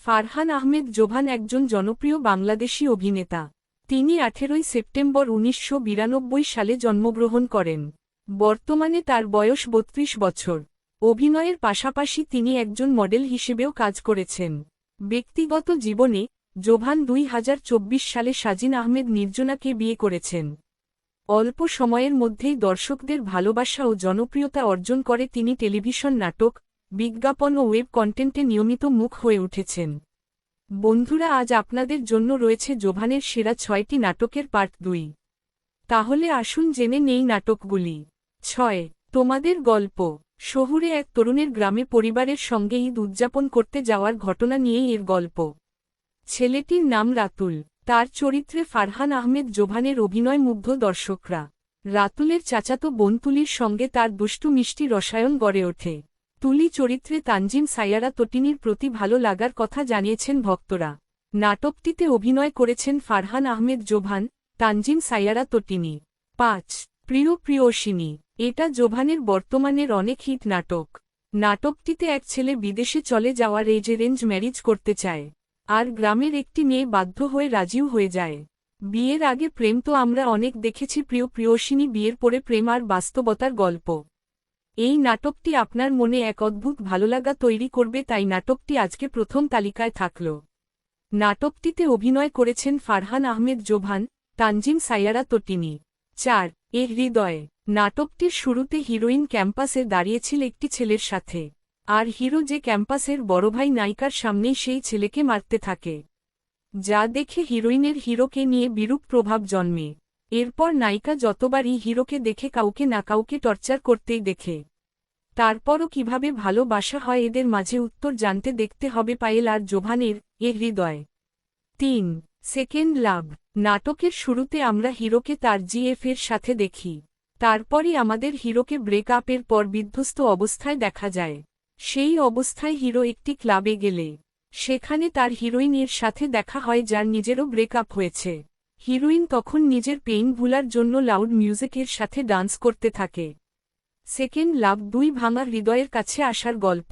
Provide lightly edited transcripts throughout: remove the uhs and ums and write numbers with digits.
ফারহান আহমেদ জোভান একজন জনপ্রিয় বাংলাদেশী অভিনেতা। তিনি 18 সেপ্টেম্বর 1992 সালে জন্মগ্রহণ করেন। বর্তমানে তার বয়স 32 বছর। অভিনয়ের পাশাপাশি তিনি একজন মডেল হিসেবেও কাজ করেছেন। ব্যক্তিগত জীবনে জোভান 2024 সালে সাজিন আহমেদ নির্জনাকে বিয়ে করেছেন। অল্প সময়ের মধ্যেই দর্শকদের ভালোবাসা ও জনপ্রিয়তা অর্জন করে তিনি টেলিভিশন নাটক, বিজ্ঞাপন ও ওয়েব কন্টেন্টে নিয়মিত মুখ হয়ে উঠেছেন। বন্ধুরা, আজ আপনাদের জন্য রয়েছে জোভানের সেরা 6টি নাটকের পার্ট 2। তাহলে আসুন জেনে নেই নাটকগুলি। 6. তোমাদের গল্প। শহুরে এক তরুণের গ্রামে পরিবারের সঙ্গে ঈদ উদযাপন করতে যাওয়ার ঘটনা নিয়েই এর গল্প। ছেলেটির নাম রাতুল। তার চরিত্রে ফারহান আহমেদ জোভানের অভিনয় মুগ্ধ দর্শকরা। রাতুলের চাচাতো বোন তুলির সঙ্গে তার দুষ্টু মিষ্টি রসায়ন গড়ে ওঠে। তুলি চরিত্রে তানজিম সাইয়ারা তটিনীর প্রতি ভালো লাগার কথা জানিয়েছেন ভক্তরা। নাটকটিতে অভিনয় করেছেন ফারহান আহমেদ জোভান, তানজিম সাইয়ারা তটিনী। 5. প্রিয় প্রিয়সিনী। এটা জোভানের বর্তমানের অনেক হিট নাটক। নাটকটিতে এক ছেলে বিদেশে চলে যাওয়ার এরেঞ্জ ম্যারেজ করতে চায়, আর গ্রামের একটি মেয়ে বাধ্য হয়ে রাজিও হয়ে যায়। বিয়ের আগে প্রেম তো আমরা অনেক দেখেছি, প্রিয় প্রিয়সিনী বিয়ের পরে প্রেম আর বাস্তবতার গল্প। এই নাটকটি আপনার মনে এক অদ্ভুত ভালোলাগা তৈরি করবে, তাই নাটকটি আজকে প্রথম তালিকায় থাকল। নাটকটিতে অভিনয় করেছেন ফারহান আহমেদ জোভান, তানজিম সাইয়ারা তটিনী। 4. এ হৃদয়ে। নাটকটির শুরুতে হিরোইন ক্যাম্পাসে দাঁড়িয়েছিল একটি ছেলের সাথে, আর হিরো যে ক্যাম্পাসের বড় ভাই নায়িকার সামনেই সেই ছেলেকে মারতে থাকে, যা দেখে হিরোইনের হিরোকে নিয়ে বিরূপ প্রভাব জন্মে। এরপর নায়িকা যতবারই হিরোকে দেখে কাউকে না কাউকে টর্চার করতেই দেখে। তারপরও কিভাবে ভালোবাসা হয় এদের মাঝে উত্তর জানতে দেখতে হবে পায়েল আর জোভানের এ হৃদয়। 3. সেকেন্ড লাভ। নাটকের শুরুতে আমরা হিরোকে তার জিএফের সাথে দেখি। তারপরই আমাদের হিরোকে ব্রেকআপের পর বিধ্বস্ত অবস্থায় দেখা যায়। সেই অবস্থায় হিরো একটি ক্লাবে গেলে সেখানে তার হিরোইনের সাথে দেখা হয়, যার নিজেরও ব্রেকআপ হয়েছে। হিরোইন তখন নিজের পেইন ভুলার জন্য লাউড মিউজিকের সাথে ডান্স করতে থাকে। সেকেন্ড লাভ 2 ভাঙা হৃদয়ের কাছে আসার গল্প।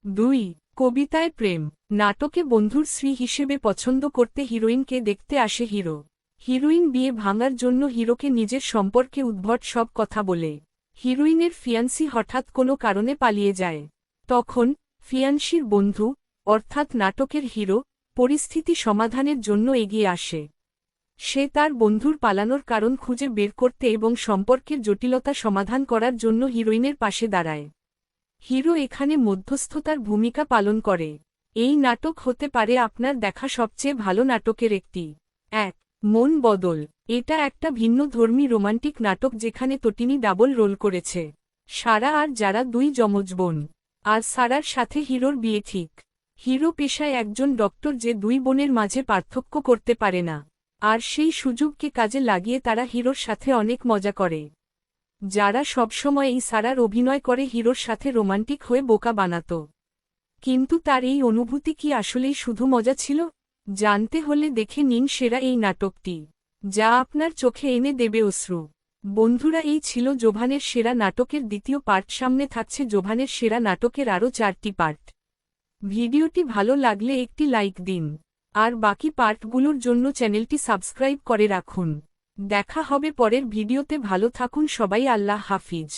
2. কবিতায় প্রেম। নাটকে বন্ধুর স্ত্রী হিসেবে পছন্দ করতে হিরোইনকে দেখতে আসে হিরো। হিরোইন বিয়ে ভাঙার জন্য হিরোকে নিজের সম্পর্কে উদ্ভট সব কথা বলে। হিরোইনের ফিয়ান্সি হঠাৎ কোনো কারণে পালিয়ে যায়। তখন ফিয়ান্সির বন্ধু, অর্থাৎ নাটকের হিরো, পরিস্থিতি সমাধানের জন্য এগিয়ে আসে। সে তার বন্ধুর পালানোর কারণ খুঁজে বের করতে এবং সম্পর্কের জটিলতা সমাধান করার জন্য হিরোইনের পাশে দাঁড়ায়। হিরো এখানে মধ্যস্থতার ভূমিকা পালন করে। এই নাটক হতে পারে আপনার দেখা সবচেয়ে ভালো নাটকের একটি। 1. মন বদল। এটা একটা ভিন্নধর্মী রোমান্টিক নাটক যেখানে তটিনী ডাবল রোল করেছে। সারা আর যারা 2 যমজ বোন, আর সারার সাথে হিরোর বিয়ে ঠিক। হিরো পেশায় একজন ডক্টর যে 2 বোনের মাঝে পার্থক্য করতে পারে না, আর সেই সুযোগকে কাজে লাগিয়ে তারা হিরোর সাথে অনেক মজা করে। যারা সবসময় এই সারার অভিনয় করে হিরোর সাথে রোমান্টিক হয়ে বোকা বানাত। কিন্তু তার এই অনুভূতি কি আসলেই শুধু মজা ছিল? জানতে হলে দেখে নিন সেরা এই নাটকটি, যা আপনার চোখে এনে দেবে অশ্রু। বন্ধুরা, এই ছিল জোভানের সেরা নাটকের দ্বিতীয় পার্ট। সামনে থাকছে জোভানের সেরা নাটকের আরও 4টি পার্ট। ভিডিওটি ভালো লাগলে একটি লাইক দিন, আর বাকি পার্টগুলোর জন্য চ্যানেলটি সাবস্ক্রাইব করে রাখুন। দেখা হবে পরের ভিডিওতে। ভালো থাকুন সবাই। আল্লাহ হাফিজ।